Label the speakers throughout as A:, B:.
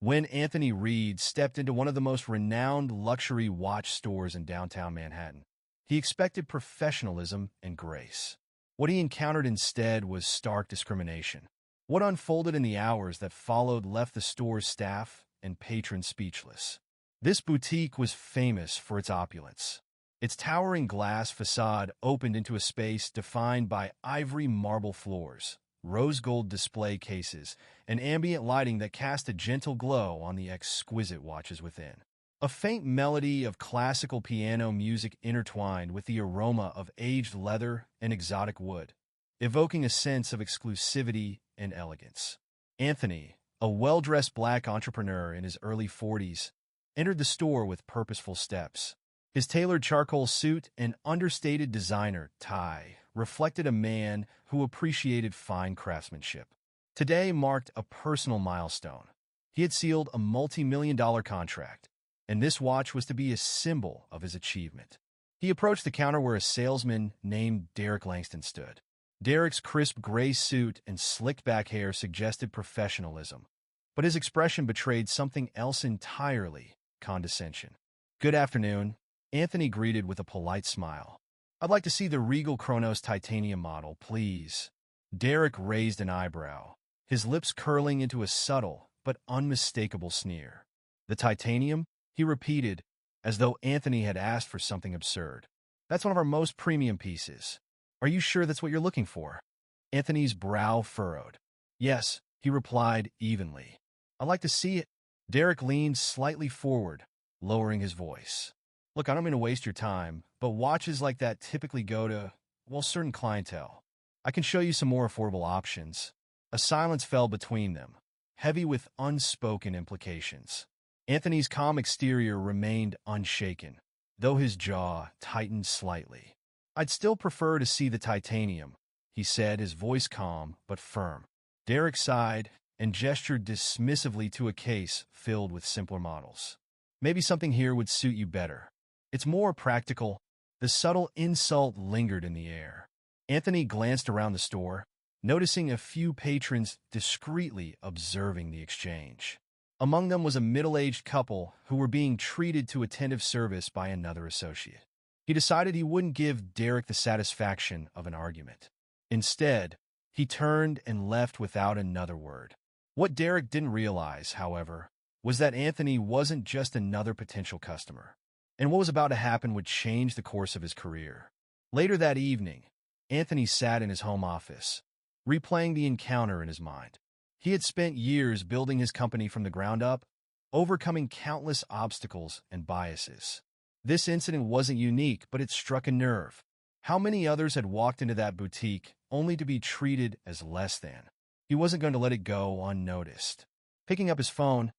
A: when Anthony Reed stepped into one of the most renowned luxury watch stores in downtown Manhattan. He expected professionalism and grace. What he encountered instead was stark discrimination. What unfolded in the hours that followed left the store's staff and patrons speechless. This boutique was famous for its opulence. Its towering glass facade opened into a space defined by ivory marble floors, rose gold display cases, and ambient lighting that cast a gentle glow on the exquisite watches within. A faint melody of classical piano music intertwined with the aroma of aged leather and exotic wood, evoking a sense of exclusivity and elegance. Anthony, a well-dressed black entrepreneur in his early 40s, entered the store with purposeful steps. His tailored charcoal suit and understated designer tie reflected a man who appreciated fine craftsmanship. Today marked a personal milestone. He had sealed a multi-million-dollar contract, and this watch was to be a symbol of his achievement. He approached the counter where a salesman named Derek Langston stood. Derek's crisp gray suit and slicked-back hair suggested professionalism, but his expression betrayed something else entirely: condescension. "Good afternoon," Anthony greeted with a polite smile. "I'd like to see the Regal Chronos titanium model, please." Derek raised an eyebrow, his lips curling into a subtle but unmistakable sneer. "The titanium?" he repeated, as though Anthony had asked for something absurd. "That's one of our most premium pieces. Are you sure that's what you're looking for?" Anthony's brow furrowed. "Yes," he replied evenly. "I'd like to see it." Derek leaned slightly forward, lowering his voice. "Look, I don't mean to waste your time, but watches like that typically go to, well, certain clientele. I can show you some more affordable options." A silence fell between them, heavy with unspoken implications. Anthony's calm exterior remained unshaken, though his jaw tightened slightly. "I'd still prefer to see the titanium," he said, his voice calm but firm. Derek sighed and gestured dismissively to a case filled with simpler models. "Maybe something here would suit you better. It's more practical." The subtle insult lingered in the air. Anthony glanced around the store, noticing a few patrons discreetly observing the exchange. Among them was a middle-aged couple who were being treated to attentive service by another associate. He decided he wouldn't give Derek the satisfaction of an argument. Instead, he turned and left without another word. What Derek didn't realize, however, was that Anthony wasn't just another potential customer, and what was about to happen would change the course of his career. Later that evening, Anthony sat in his home office, replaying the encounter in his mind. He had spent years building his company from the ground up, overcoming countless obstacles and biases. This incident wasn't unique, but it struck a nerve. How many others had walked into that boutique only to be treated as less than? He wasn't going to let it go unnoticed. Picking up his phone,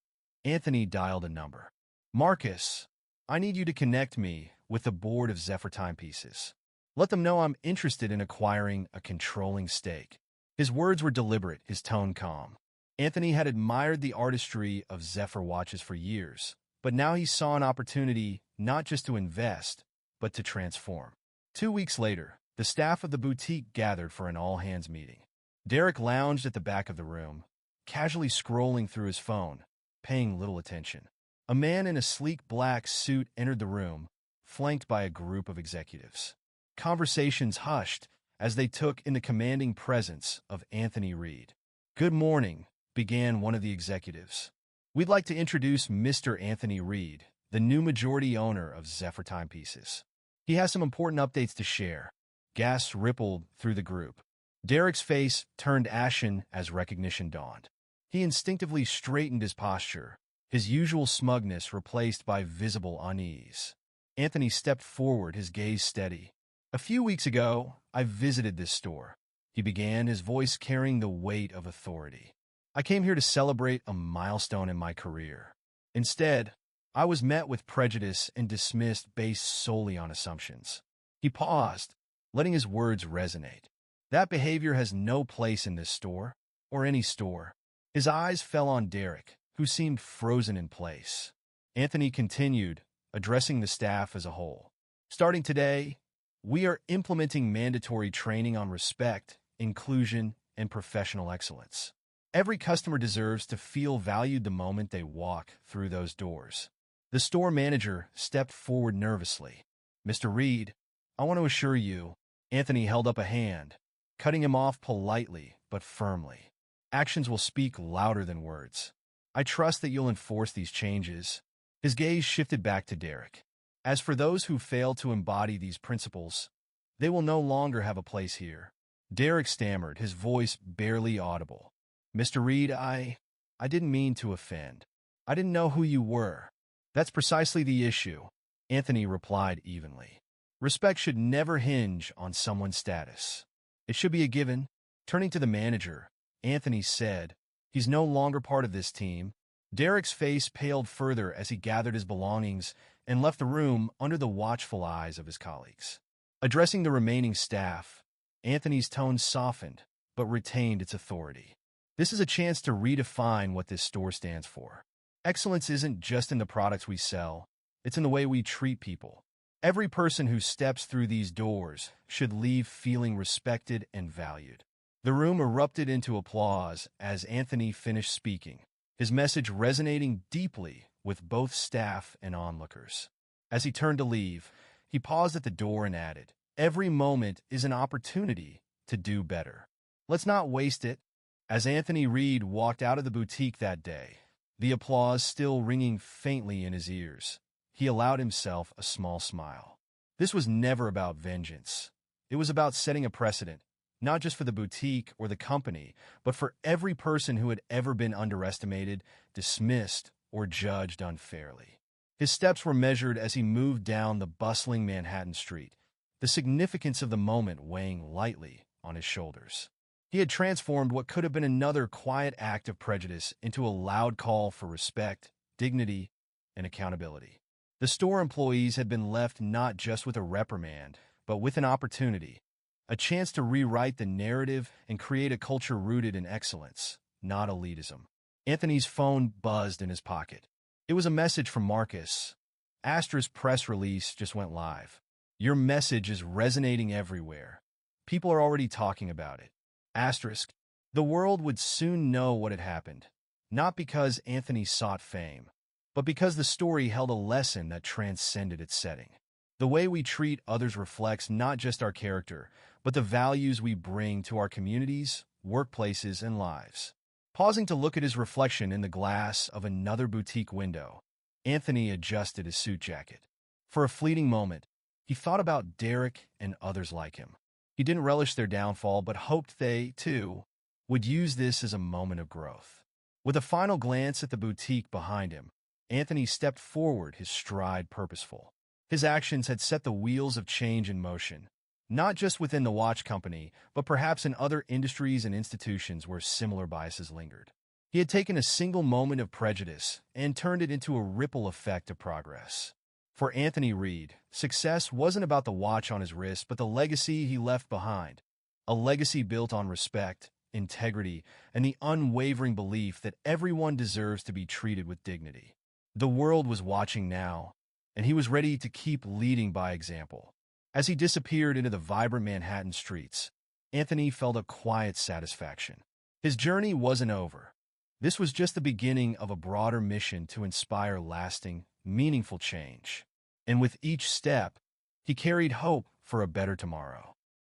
A: Anthony dialed a number. "Marcus, I need you to connect me with the board of Zephyr timepieces. Let them know I'm interested in acquiring a controlling stake." His words were deliberate, his tone calm. Anthony had admired the artistry of Zephyr watches for years, but now he saw an opportunity not just to invest, but to transform. 2 weeks later, the staff of the boutique gathered for an all-hands meeting. Derek lounged at the back of the room, casually scrolling through his phone, paying little attention. A man in a sleek black suit entered the room, flanked by a group of executives. Conversations hushed as they took in the commanding presence of Anthony Reed. "Good morning," began one of the executives. "We'd like to introduce Mr. Anthony Reed, the new majority owner of Zephyr Timepieces. He has some important updates to share." Gasps rippled through the group. Derek's face turned ashen as recognition dawned. He instinctively straightened his posture, his usual smugness replaced by visible unease. Anthony stepped forward, his gaze steady. "A few weeks ago, I visited this store," he began, his voice carrying the weight of authority. "I came here to celebrate a milestone in my career. Instead, I was met with prejudice and dismissed based solely on assumptions." He paused, letting his words resonate. "That behavior has no place in this store, or any store." His eyes fell on Derek, who seemed frozen in place. Anthony continued, addressing the staff as a whole. "Starting today, we are implementing mandatory training on respect, inclusion, and professional excellence. Every customer deserves to feel valued the moment they walk through those doors. The store manager stepped forward nervously. "Mr. Reed, I want to assure you." Anthony held up a hand, cutting him off politely but firmly. "Actions will speak louder than words. I trust that you'll enforce these changes." His gaze shifted back to Derek. "As for those who fail to embody these principles, they will no longer have a place here." Derek stammered, his voice barely audible. "Mr. Reed, I didn't mean to offend. I didn't know who you were." "That's precisely the issue," Anthony replied evenly. "Respect should never hinge on someone's status. It should be a given." Turning to the manager, Anthony said, "He's no longer part of this team." Derek's face paled further as he gathered his belongings and left the room under the watchful eyes of his colleagues. Addressing the remaining staff, Anthony's tone softened but retained its authority. "This is a chance to redefine what this store stands for. Excellence isn't just in the products we sell, it's in the way we treat people. Every person who steps through these doors should leave feeling respected and valued." The room erupted into applause as Anthony finished speaking, his message resonating deeply with both staff and onlookers. As he turned to leave, he paused at the door and added, "Every moment is an opportunity to do better. Let's not waste it." As Anthony Reed walked out of the boutique that day, the applause still ringing faintly in his ears, he allowed himself a small smile. This was never about vengeance. It was about setting a precedent, not just for the boutique or the company, but for every person who had ever been underestimated, dismissed, or judged unfairly. His steps were measured as he moved down the bustling Manhattan street, the significance of the moment weighing lightly on his shoulders. He had transformed what could have been another quiet act of prejudice into a loud call for respect, dignity, and accountability. The store employees had been left not just with a reprimand, but with an opportunity, a chance to rewrite the narrative and create a culture rooted in excellence, not elitism. Anthony's phone buzzed in his pocket. It was a message from Marcus. "Astra's press release just went live. Your message is resonating everywhere. People are already talking about it. Asterisk. The world would soon know what had happened, not because Anthony sought fame, but because the story held a lesson that transcended its setting. The way we treat others reflects not just our character, but the values we bring to our communities, workplaces, and lives." Pausing to look at his reflection in the glass of another boutique window, Anthony adjusted his suit jacket. For a fleeting moment, he thought about Derek and others like him. He didn't relish their downfall, but hoped they, too, would use this as a moment of growth. With a final glance at the boutique behind him, Anthony stepped forward, his stride purposeful. His actions had set the wheels of change in motion, not just within the watch company, but perhaps in other industries and institutions where similar biases lingered. He had taken a single moment of prejudice and turned it into a ripple effect of progress. For Anthony Reed, success wasn't about the watch on his wrist, but the legacy he left behind. A legacy built on respect, integrity, and the unwavering belief that everyone deserves to be treated with dignity. The world was watching now, and he was ready to keep leading by example. As he disappeared into the vibrant Manhattan streets, Anthony felt a quiet satisfaction. His journey wasn't over. This was just the beginning of a broader mission to inspire lasting, meaningful change. And with each step, he carried hope for a better tomorrow.